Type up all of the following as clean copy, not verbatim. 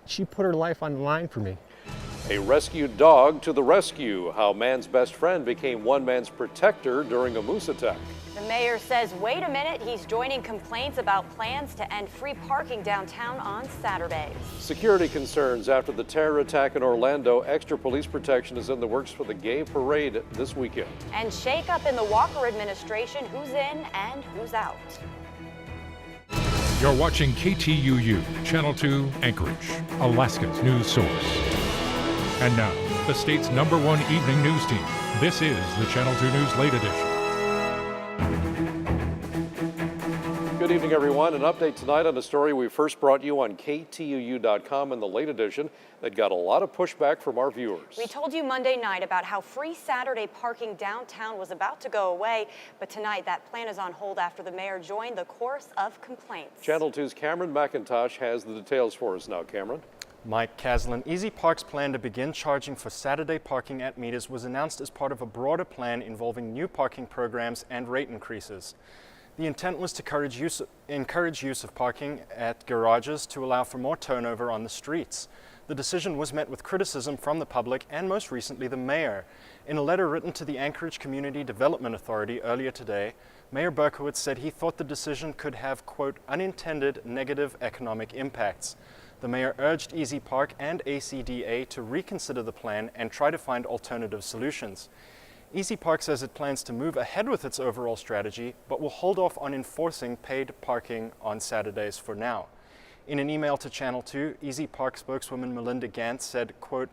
She put her life on the line for me. A rescued dog to the rescue. How man's best friend became one man's protector during a moose attack. The mayor says, wait a minute, he's joining complaints about plans to end free parking downtown on Saturdays. Security concerns after the terror attack in Orlando. Extra police protection is in the works for the gay parade this weekend. And shake-up in the Walker administration, who's in and who's out. You're watching KTUU, Channel 2, Anchorage, Alaska's news source. And now, the state's #1 evening news team. This is the Channel 2 News Late Edition. Good evening, everyone. An update tonight on a story we first brought you on KTUU.com in the Late Edition that got a lot of pushback from our viewers. We told you Monday night about how free Saturday parking downtown was about to go away, but tonight that plan is on hold after the mayor joined the chorus of complaints. Channel 2's Cameron McIntosh has the details for us now. Cameron? Mike Caslin. Easy Park's plan to begin charging for Saturday parking at meters was announced as part of a broader plan involving new parking programs and rate increases. The intent was to encourage use of parking at garages to allow for more turnover on the streets. The decision was met with criticism from the public and most recently the mayor. In a letter written to the Anchorage Community Development Authority earlier today, Mayor Berkowitz said he thought the decision could have, quote, unintended negative economic impacts. The mayor urged Easy Park and ACDA to reconsider the plan and try to find alternative solutions. Easy Park says it plans to move ahead with its overall strategy, but will hold off on enforcing paid parking on Saturdays for now. In an email to Channel 2, Easy Park spokeswoman Melinda Gantz said, quote,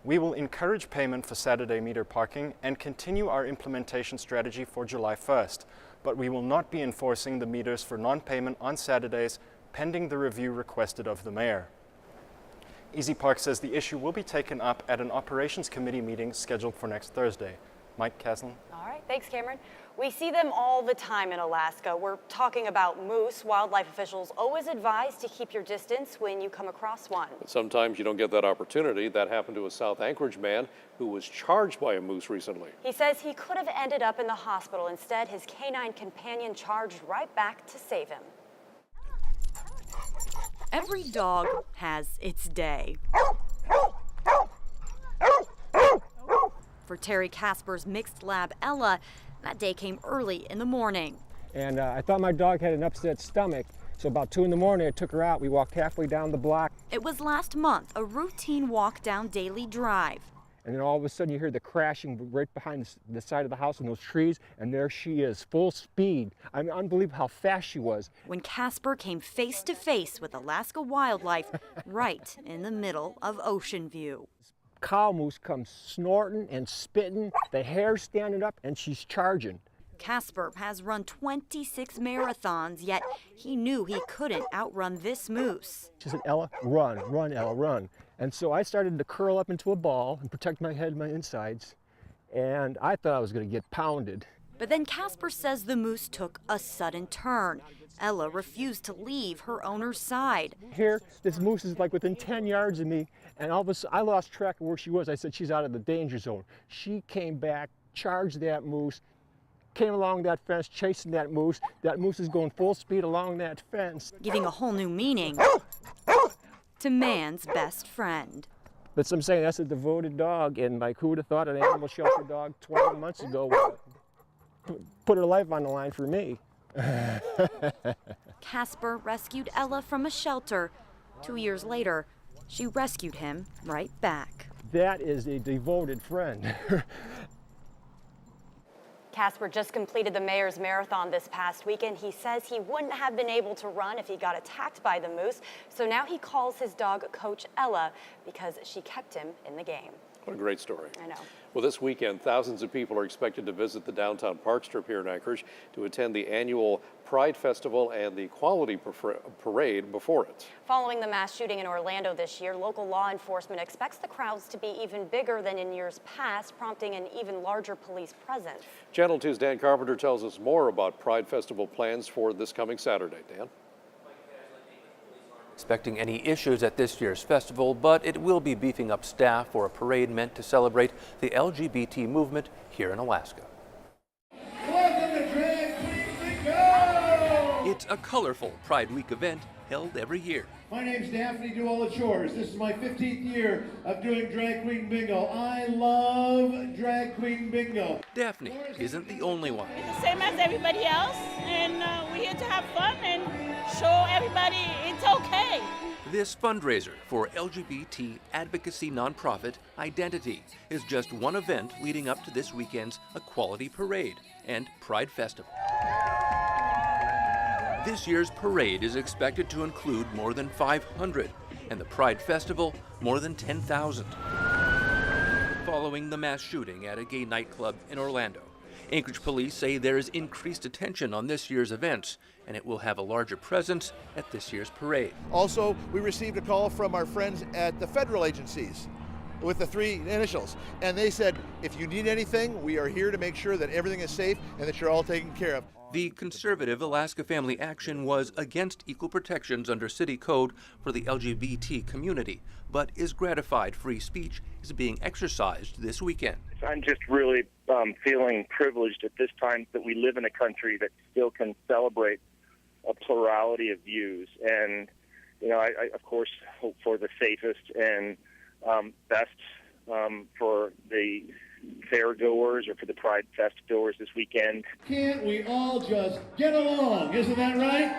we will encourage payment for Saturday meter parking and continue our implementation strategy for July 1st, but we will not be enforcing the meters for non-payment on Saturdays pending the review requested of the mayor. Easy Park says the issue will be taken up at an operations committee meeting scheduled for next Thursday. Mike Caslin. All right, thanks, Cameron. We see them all the time in Alaska. We're talking about moose. Wildlife officials always advise to keep your distance when you come across one. But sometimes you don't get that opportunity. That happened to a South Anchorage man who was charged by a moose recently. He says he could have ended up in the hospital. Instead, his canine companion charged right back to save him. Every dog has its day. For Terry Casper's mixed lab, Ella, that day came early in the morning. And I thought my dog had an upset stomach, so about 2 in the morning I took her out. We walked halfway down the block. It was last month, a routine walk down Daily Drive. And then all of a sudden you hear the crashing right behind the side of the house in those trees, and there she is, full speed. I mean, unbelievable how fast she was. When Casper came face to face with Alaska wildlife right in the middle of Ocean View. Cow moose comes snorting and spitting, the hair's standing up, and she's charging. Casper has run 26 marathons, yet he knew he couldn't outrun this moose. She said, Ella, run, run, Ella, run. And so I started to curl up into a ball and protect my head and my insides, and I thought I was going to get pounded. But then Casper says the moose took a sudden turn. Ella refused to leave her owner's side. Here, this moose is like within 10 yards of me, and all of a sudden I lost track of where she was. I said, she's out of the danger zone. She came back, charged that moose, came along that fence, chasing that moose. That moose is going full speed along that fence. Giving a whole new meaning to man's best friend. But some saying that's a devoted dog, and like who would have thought an animal shelter dog 20 months ago would put her life on the line for me. Casper rescued Ella from a shelter. 2 years later, she rescued him right back. That is a devoted friend. Casper just completed the mayor's marathon this past weekend. He says he wouldn't have been able to run if he got attacked by the moose. So now he calls his dog Coach Ella because she kept him in the game. What a great story. I know. Well, this weekend, thousands of people are expected to visit the downtown park strip here in Anchorage to attend the annual Pride Festival and the Quality Parade before it. Following the mass shooting in Orlando this year, local law enforcement expects the crowds to be even bigger than in years past, prompting an even larger police presence. Channel 2's Dan Carpenter tells us more about Pride Festival plans for this coming Saturday. Dan? Expecting any issues at this year's festival, but it will be beefing up staff for a parade meant to celebrate the LGBT movement here in Alaska. It's a colorful Pride Week event held every year. My name's Daphne, do all the chores. This is my 15th year of doing Drag Queen Bingo. I love Drag Queen Bingo. Daphne isn't the only one. The same as everybody else, and we're here to have fun and show everybody it's okay. This fundraiser for LGBT advocacy nonprofit Identity is just one event leading up to this weekend's Equality Parade and Pride Festival. This year's parade is expected to include more than 500, and the Pride Festival more than 10,000. Following the mass shooting at a gay nightclub in Orlando, Anchorage police say there is increased attention on this year's events, and it will have a larger presence at this year's parade. Also, we received a call from our friends at the federal agencies with the 3 initials, and they said, if you need anything, we are here to make sure that everything is safe and that you're all taken care of. The conservative Alaska Family Action was against equal protections under city code for the LGBT community, but is gratified free speech is being exercised this weekend. I'm just really feeling privileged at this time that we live in a country that still can celebrate a plurality of views. And, I of course hope for the safest and best for the fair goers or for the Pride Fest goers this weekend. Can't we all just get along? Isn't that right?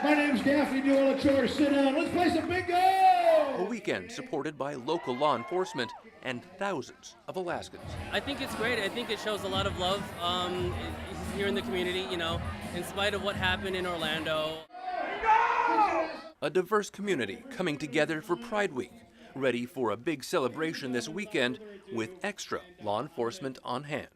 My name's Daphne, do all the chores. Sit down. Let's play some bingo! A weekend supported by local law enforcement and thousands of Alaskans. I think it's great. I think it shows a lot of love here in the community, in spite of what happened in Orlando. A diverse community coming together for Pride Week, ready for a big celebration this weekend with extra law enforcement on hand.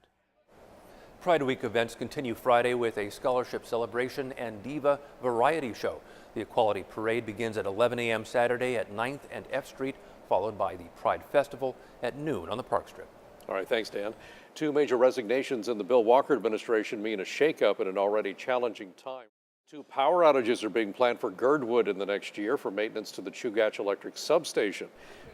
Pride Week events continue Friday with a scholarship celebration and diva variety show. The Equality Parade begins at 11 a.m. Saturday at 9th and F Street, followed by the Pride Festival at noon on the Park Strip. All right, thanks, Dan. 2 major resignations in the Bill Walker administration mean a shakeup in an already challenging time. 2 power outages are being planned for Girdwood in the next year for maintenance to the Chugach Electric substation.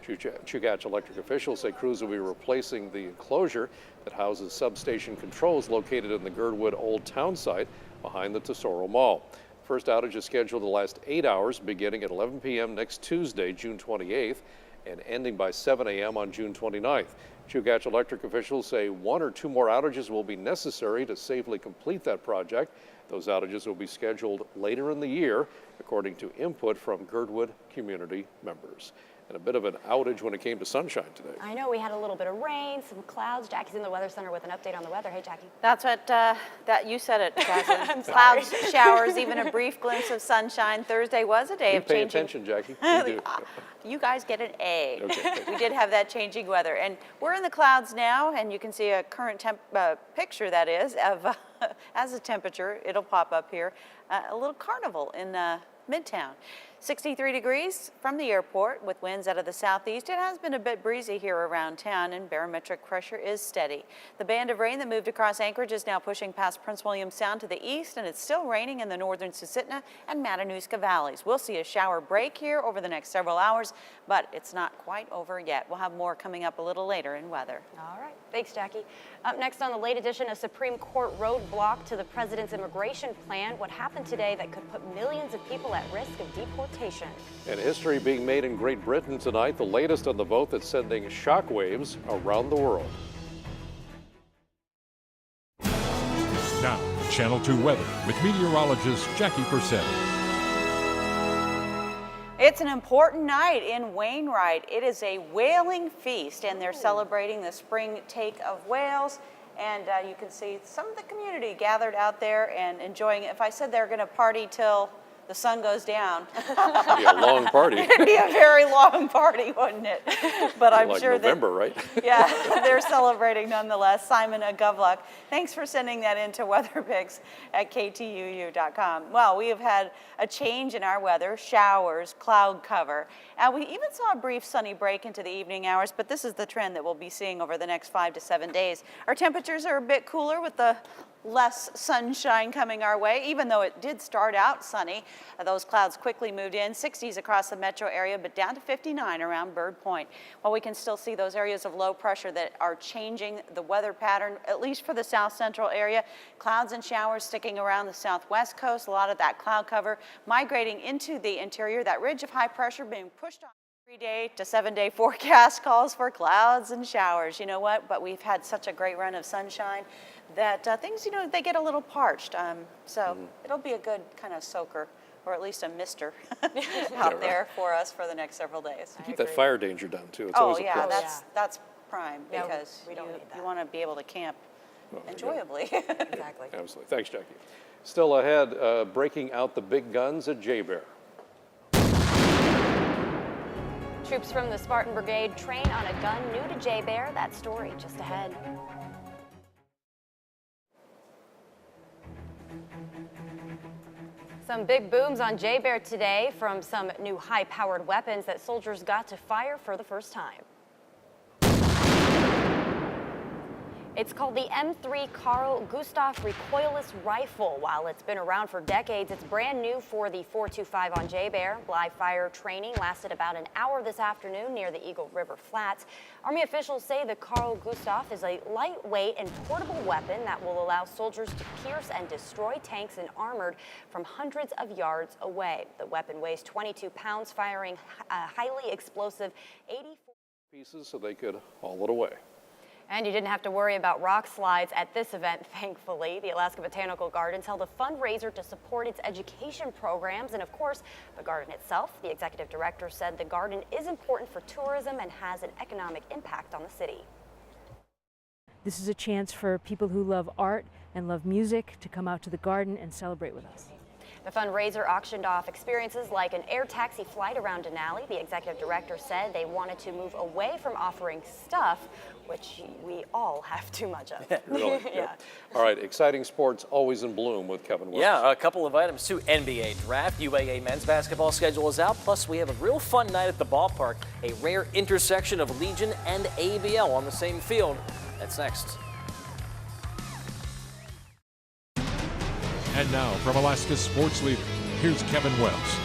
Chugach Electric officials say crews will be replacing the enclosure that houses substation controls located in the Girdwood Old Town site behind the Tesoro Mall. First outage is scheduled to last 8 hours, beginning at 11 p.m. next Tuesday, June 28th, and ending by 7 a.m. on June 29th. Chugach Electric officials say 1 or 2 more outages will be necessary to safely complete that project. Those outages will be scheduled later in the year, according to input from Girdwood community members. And a bit of an outage when it came to sunshine today. I know we had a little bit of rain, some clouds. Jackie's in the Weather Center with an update on the weather. Hey, Jackie. That's what, that you said it, Jasmine. Clouds, showers, even a brief glimpse of sunshine. Thursday was a day of changing. You pay attention, Jackie. You do. You guys get an A. Okay. We did have that changing weather. And we're in the clouds now, and you can see a current picture, that is, of as a temperature. It'll pop up here. A little carnival in Midtown. 63 degrees from the airport with winds out of the southeast. It has been a bit breezy here around town, and barometric pressure is steady. The band of rain that moved across Anchorage is now pushing past Prince William Sound to the east, and it's still raining in the northern Susitna and Matanuska valleys. We'll see a shower break here over the next several hours, but it's not quite over yet. We'll have more coming up a little later in weather. All right. Thanks, Jackie. Up next on the late edition, a Supreme Court roadblock to the president's immigration plan. What happened today that could put millions of people at risk of deportation. And history being made in Great Britain tonight, the latest on the vote that's sending shockwaves around the world. Now, Channel 2 weather with meteorologist Jackie Purcell. It's an important night in Wainwright. It is a whaling feast, and they're celebrating the spring take of whales. And you can see some of the community gathered out there and enjoying it. If I said they're going to party till the sun goes down. It'd be a long party. It'd be a very long party, wouldn't it? But I'm like sure November, right? Yeah, they're celebrating nonetheless. Simon Govluck, thanks for sending that into WeatherPix at KTUU.com. Well, we have had a change in our weather, showers, cloud cover, and we even saw a brief sunny break into the evening hours, but this is the trend that we'll be seeing over the next 5 to 7 days. Our temperatures are a bit cooler with the less sunshine coming our way, even though it did start out sunny. Those clouds quickly moved in, 60s across the metro area, but down to 59 around Bird Point. While we can still see those areas of low pressure that are changing the weather pattern, at least for the south central area, clouds and showers sticking around the southwest coast, a lot of that cloud cover migrating into the interior, that ridge of high pressure being pushed on. 3-day to 7-day forecast calls for clouds and showers. You know what? But we've had such a great run of sunshine that things, they get a little parched. So it'll be a good kind of soaker, or at least a mister out there for us for the next several days. Keep that fire danger down too. It's always a plus. That's prime because we don't need that. you want to be able to camp enjoyably. Exactly. Absolutely. Thanks, Jackie. Still ahead, breaking out the big guns at J-Bear. Troops from the Spartan Brigade train on a gun new to J-Bear. That story just ahead. Some big booms on J-Bear today from some new high-powered weapons that soldiers got to fire for the first time. It's called the M3 Carl Gustav recoilless rifle. While it's been around for decades, it's brand new for the 425 on J-Bear. Live fire training lasted about an hour this afternoon near the Eagle River Flats. Army officials say the Carl Gustav is a lightweight and portable weapon that will allow soldiers to pierce and destroy tanks and armored from hundreds of yards away. The weapon weighs 22 pounds, firing a highly explosive 84 pieces so they could haul it away. And you didn't have to worry about rock slides at this event, thankfully. The Alaska Botanical Gardens held a fundraiser to support its education programs. And of course, the garden itself. The executive director said the garden is important for tourism and has an economic impact on the city. This is a chance for people who love art and love music to come out to the garden and celebrate with us. The fundraiser auctioned off experiences like an air taxi flight around Denali. The executive director said they wanted to move away from offering stuff, which we all have too much of. Really? Yeah. All right, exciting sports always in bloom with Kevin Wills. Yeah, a couple of items too. NBA draft, UAA men's basketball schedule is out. Plus, we have a real fun night at the ballpark. A rare intersection of Legion and ABL on the same field. That's next. And now, from Alaska's sports leader, here's Kevin Wells.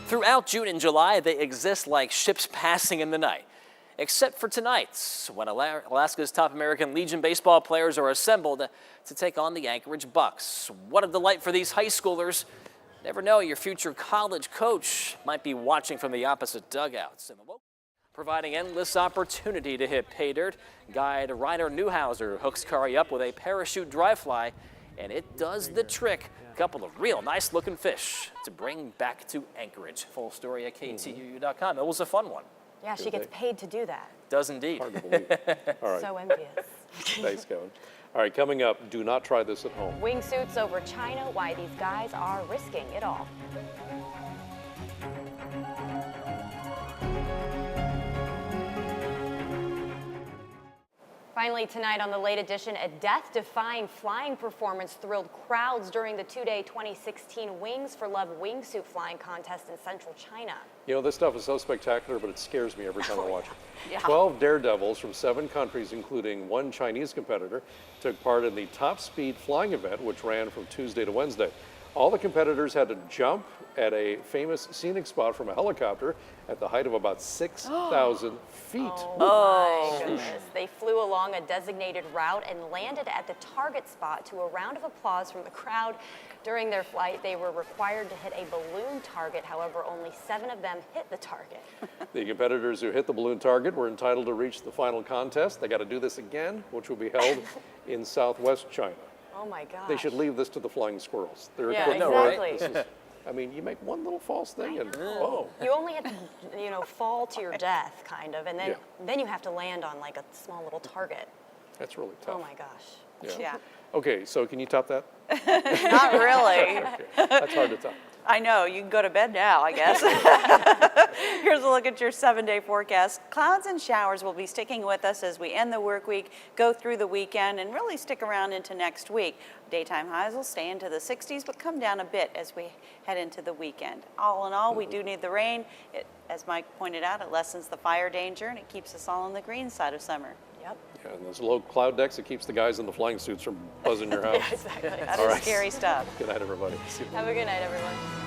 Throughout June and July, they exist like ships passing in the night. Except for tonight, when Alaska's top American Legion baseball players are assembled to take on the Anchorage Bucks. What a delight for these high schoolers. Never know, your future college coach might be watching from the opposite dugouts. Providing endless opportunity to hit pay dirt, guide Ryder Newhouser hooks Kari up with a parachute dry fly, and it does the trick. A couple of real nice looking fish to bring back to Anchorage. Full story at KTUU.com. It was a fun one. Yeah, she gets paid to do that. Does indeed. Hard to believe. All right. So envious. Thanks, Kevin. All right, coming up, do not try this at home. Wingsuits over China, why these guys are risking it all. Finally tonight on the late edition, a death-defying flying performance thrilled crowds during the two-day 2016 Wings for Love wingsuit flying contest in central China. You know, this stuff is so spectacular, but it scares me every time I watch it. Yeah. 12 daredevils from 7 countries, including 1 Chinese competitor, took part in the top speed flying event, which ran from Tuesday to Wednesday. All the competitors had to jump at a famous scenic spot from a helicopter at the height of about 6,000 feet. Oh my goodness. They flew along a designated route and landed at the target spot to a round of applause from the crowd. During their flight, they were required to hit a balloon target. However, only 7 of them hit the target. The competitors who hit the balloon target were entitled to reach the final contest. They got to do this again, which will be held in southwest China. Oh my gosh. They should leave this to the flying squirrels. They're Yeah, equipped. exactly. I mean, you make one little false thing and whoa. You only have to, fall to your death, kind of, and then you have to land on like a small little target. That's really tough. Oh my gosh. Yeah. Okay, so can you top that? Not really. Okay. That's hard to top. I know, you can go to bed now, I guess. Here's a look at your 7-day forecast. Clouds and showers will be sticking with us as we end the work week, go through the weekend, and really stick around into next week. Daytime highs will stay into the 60s, but come down a bit as we head into the weekend. All in all, we do need the rain. As Mike pointed out, it lessens the fire danger, and it keeps us all on the green side of summer. Yep. Yeah, and those low cloud decks, it keeps the guys in the flying suits from buzzing your house. Yeah, exactly. That All is right. scary stuff. Good night, everybody. See you Have a good night, everyone.